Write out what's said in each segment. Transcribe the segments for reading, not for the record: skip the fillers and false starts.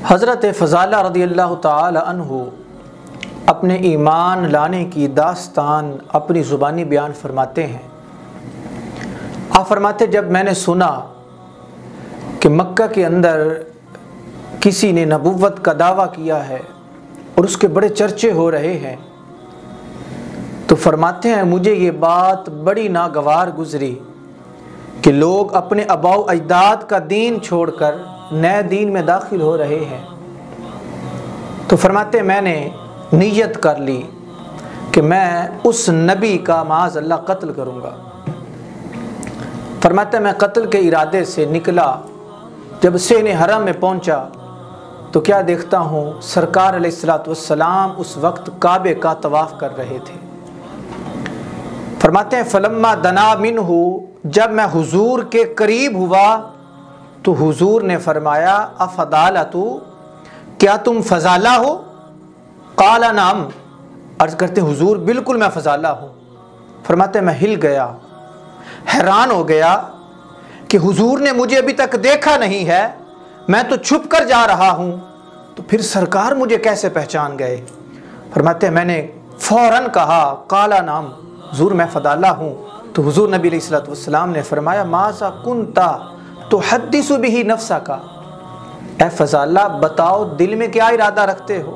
हज़रत फ़ज़ाला रज़ियल्लाहु ताला अन्हु अपने ईमान लाने की दास्तान अपनी ज़ुबानी बयान फरमाते हैं। आप फरमाते, जब मैंने सुना कि मक्का के अंदर किसी ने नबुव्वत का दावा किया है और उसके बड़े चर्चे हो रहे हैं, तो फरमाते हैं मुझे ये बात बड़ी नागवार गुजरी कि लोग अपने अबाउ अजदाद का दीन छोड़कर नए दीन में दाखिल हो रहे हैं। तो फरमाते मैंने नीयत कर ली कि मैं उस नबी का माज़ अल्लाह कत्ल करूँगा। फरमाते मैं कत्ल के इरादे से निकला। जब सेने हरम में पहुँचा तो क्या देखता हूँ, सरकार अलैहिस्सलातु वस्सलाम उस वक्त काबे का तवाफ़ कर रहे थे। फरमाते हैं फलम्मा दना मिन्हु, जब मैं हुजूर के करीब हुआ तो हुजूर ने फरमाया अफदाला तू, क्या तुम फ़ज़ाला हो? काला नाम, अर्ज़ करते हुजूर बिल्कुल मैं फ़ज़ाला हूँ। फरमाते मैं हिल गया, हैरान हो गया कि हुजूर ने मुझे अभी तक देखा नहीं है, मैं तो छुप कर जा रहा हूँ, तो फिर सरकार मुझे कैसे पहचान गए? फरमाते मैंने फ़ौरन कहा काला नाम, हुजूर मैं फ़ज़ाला हूँ। तो हुजूर नबी अलैहिस्सलातु वस्सलाम ने फरमाया माज़ा कुन्ता तो हद्दिसु बिही नफ्सा का, ऐ फ़ज़ाला बताओ दिल में क्या इरादा रखते हो,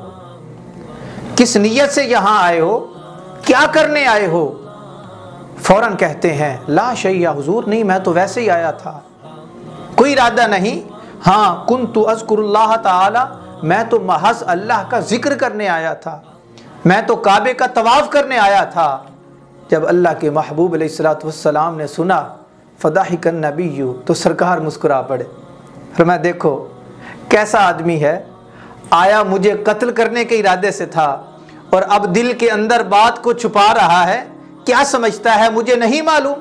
किस नीयत से यहाँ आए हो, क्या करने आए हो? फ़ौरन कहते हैं ला शैया हुजूर, नहीं मैं तो वैसे ही आया था, कोई इरादा नहीं। हाँ कुन्तु अज़्कुरुल्लाह ताला, मैं तो महज अल्लाह का जिक्र करने आया था, मैं तो काबे का तवाफ़ करने आया था। जब अल्लाह के महबूब अलैहिस्सलातु वस्सलाम ने सुना फ़दाहिकन नबिय्यु, तो सरकार मुस्कुरा पड़े। फिर मैं देखो कैसा आदमी है, आया मुझे कत्ल करने के इरादे से था और अब दिल के अंदर बात को छुपा रहा है, क्या समझता है मुझे नहीं मालूम।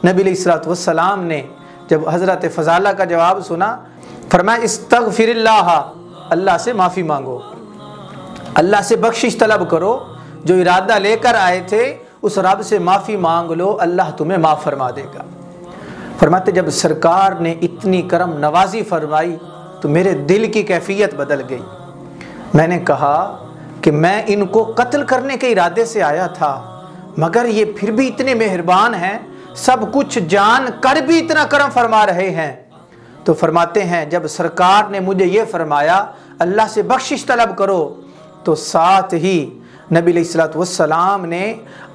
नबी अलैहिस्सलातु वस्सलाम ने जब हज़रत फ़ज़ाला का जवाब सुना, फरमाया इस्तग़फिरिल्लाह, अल्लाह से माफ़ी मांगो, अल्लाह से बख्शिश तलब करो, जो इरादा लेकर आए थे उस रब से माफ़ी मांग लो, अल्लाह तुम्हें माफ़ फरमा देगा। फरमाते जब सरकार ने इतनी करम नवाजी फरमाई तो मेरे दिल की कैफियत बदल गई। मैंने कहा कि मैं इनको कत्ल करने के इरादे से आया था, मगर ये फिर भी इतने मेहरबान हैं, सब कुछ जान कर भी इतना करम फरमा रहे हैं। तो फरमाते हैं जब सरकार ने मुझे ये फरमाया अल्लाह से बख्शिश तलब करो, तो साथ ही नबी अलैहिस्सलातु वस्सलाम ने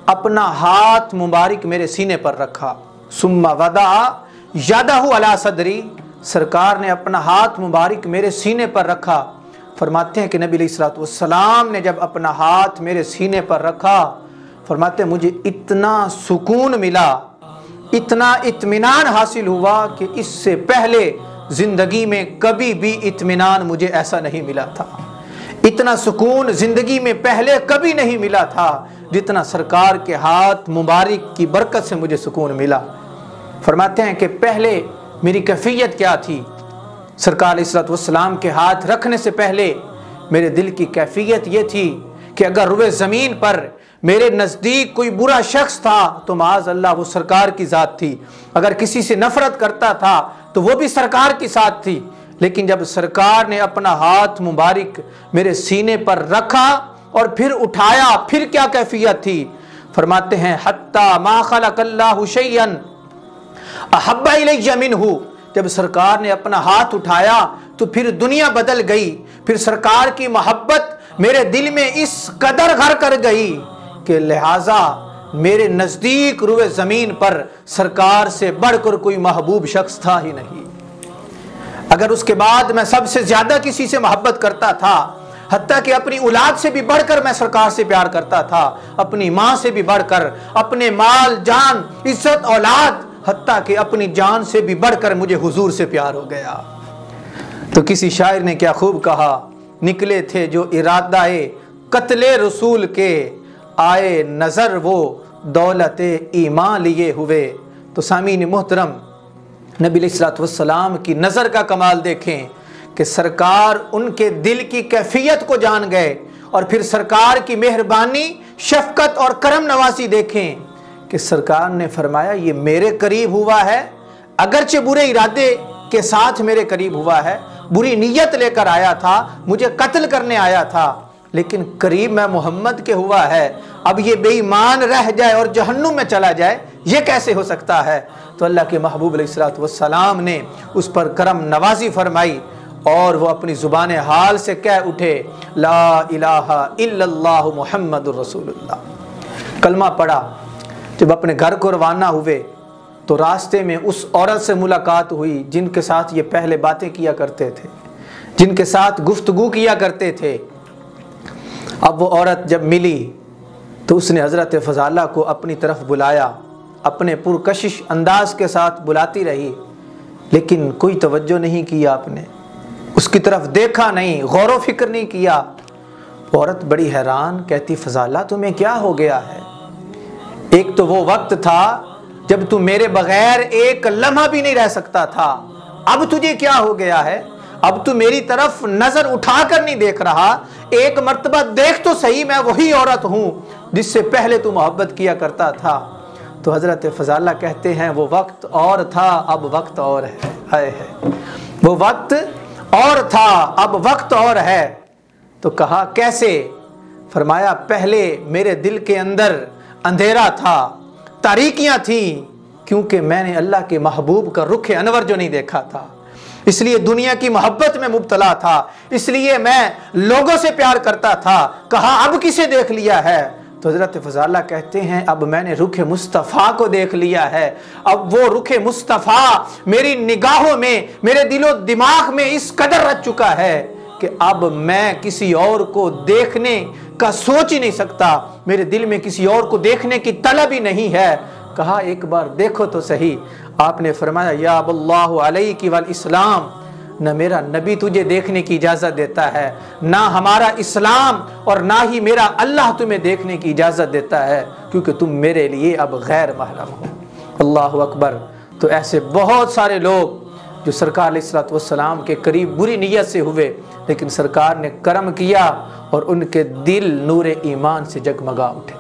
अपना हाथ मुबारक मेरे सीने पर रखा। सुम्मा वदा यदहु अला सदरी, सरकार ने अपना हाथ मुबारक मेरे सीने पर रखा। फरमाते हैं कि नबी अलैहिस्सलातु वस्सलाम ने जब अपना हाथ मेरे सीने पर रखा, फरमाते हैं मुझे इतना सुकून मिला, इतना इत्मीनान हासिल हुआ कि इससे पहले ज़िंदगी में कभी भी इत्मीनान मुझे ऐसा नहीं मिला था। इतना सुकून ज़िंदगी में पहले कभी नहीं मिला था जितना सरकार के हाथ मुबारक की बरकत से मुझे सुकून मिला। फरमाते हैं कि पहले मेरी कैफियत क्या थी, सरकार अलैहिस्सलातु वस्सलाम के हाथ रखने से पहले मेरे दिल की कैफियत ये थी कि अगर रुए ज़मीन पर मेरे नज़दीक कोई बुरा शख्स था तो माज़ अल्लाह वो सरकार की ज़ात थी, अगर किसी से नफ़रत करता था तो वो भी सरकार की साथ थी। लेकिन जब सरकार ने अपना हाथ मुबारक मेरे सीने पर रखा और फिर उठाया, फिर क्या कैफियत थी? फरमाते हैं हत्ता मा खलक़ल्लाहु शैअन अहब्बा इलैया मिन्हु, जब सरकार ने अपना हाथ उठाया तो फिर दुनिया बदल गई, फिर सरकार की मोहब्बत मेरे दिल में इस कदर घर कर गई कि लिहाजा मेरे नज़दीक रुए ज़मीन पर सरकार से बढ़कर कोई महबूब शख्स था ही नहीं। अगर उसके बाद मैं सबसे ज़्यादा किसी से मोहब्बत करता था, हत्ता कि अपनी औलाद से भी बढ़कर मैं सरकार से प्यार करता था, अपनी माँ से भी बढ़कर, अपने माल जान इज्जत औलाद, हत्ता कि अपनी जान से भी बढ़कर मुझे हुजूर से प्यार हो गया। तो किसी शायर ने क्या खूब कहा, निकले थे जो इरादाए कत्ले रसूल के, आए नज़र वो दौलते ईमान लिए हुए। तो सामीन मोहतरम, नबी अलैहिस्सलातु वस्सलाम की नज़र का कमाल देखें कि सरकार उनके दिल की कैफियत को जान गए, और फिर सरकार की मेहरबानी, शफ़क़त और करम नवाज़ी देखें कि सरकार ने फरमाया ये मेरे करीब हुआ है, अगरचे बुरे इरादे के साथ मेरे करीब हुआ है, बुरी नीयत लेकर आया था, मुझे कत्ल करने आया था, लेकिन करीब मैं मोहम्मद के हुआ है, अब ये बेईमान रह जाए और जहन्नुम में चला जाए, ये कैसे हो सकता है? तो अल्लाह के महबूब अलैहिस्सलातु वस्सलाम ने उस पर करम नवाजी फरमाई और वो अपनी ज़ुबान हाल से कह उठे, ला इलाहा इल्लल्लाहु मुहम्मदुर रसूलुल्लाह। कलमा पढ़ा। जब अपने घर को रवाना हुए तो रास्ते में उस औरत से मुलाकात हुई जिनके साथ ये पहले बातें किया करते थे, जिनके साथ गुफ्तगू किया करते थे। अब वो औरत जब मिली तो उसने हज़रत फ़ज़ाला को अपनी तरफ बुलाया, अपने पुरकशिश अंदाज के साथ बुलाती रही, लेकिन कोई तवज्जो नहीं किया, आपने उसकी तरफ देखा नहीं, गौर व फिक्र नहीं किया। औरत बड़ी हैरान, कहती फ़ज़ाला तुम्हें क्या हो गया है? एक तो वो वक्त था जब तू मेरे बगैर एक लम्हा भी नहीं रह सकता था, अब तुझे क्या हो गया है? अब तू मेरी तरफ नजर उठाकर नहीं देख रहा, एक मर्तबा देख तो सही, मैं वही औरत हूं जिससे पहले तू मोहब्बत किया करता था। तो हजरत फ़ज़ाला कहते हैं वो वक्त और था, अब वक्त और है। वो वक्त और था, अब वक्त और है। तो कहा कैसे? फरमाया पहले मेरे दिल के अंदर अंधेरा था, तारीकियां थी, क्योंकि मैंने अल्लाह के महबूब का रुख अनवर जो नहीं देखा था, इसलिए दुनिया की मोहब्बत में मुब्तला था, इसलिए मैं लोगों से प्यार करता था। कहा अब किसे देख लिया है? तो हज़रत फ़ज़ाला कहते हैं अब मैंने रुख मुस्तफ़ा को देख लिया है। अब वो रुख मुस्तफ़ा मेरी निगाहों में, मेरे दिलो दिमाग में इस कदर रच चुका है कि अब मैं किसी और को देखने का सोच ही नहीं सकता, मेरे दिल में किसी और को देखने की तलब ही नहीं है। कहा एक बार देखो तो सही। आपने फरमाया या अल्लाहु अलैहि वल इस्लाम, न मेरा नबी तुझे देखने की इजाज़त देता है, ना हमारा इस्लाम और ना ही मेरा अल्लाह तुम्हें देखने की इजाज़त देता है, क्योंकि तुम मेरे लिए अब गैर महरम हो। अल्लाहु अकबर। तो ऐसे बहुत सारे लोग जो सरकार अलैहिस्सलातु वस्सलाम के करीब बुरी नीयत से हुए, लेकिन सरकार ने करम किया और उनके दिल नूर ईमान से जगमगा उठे।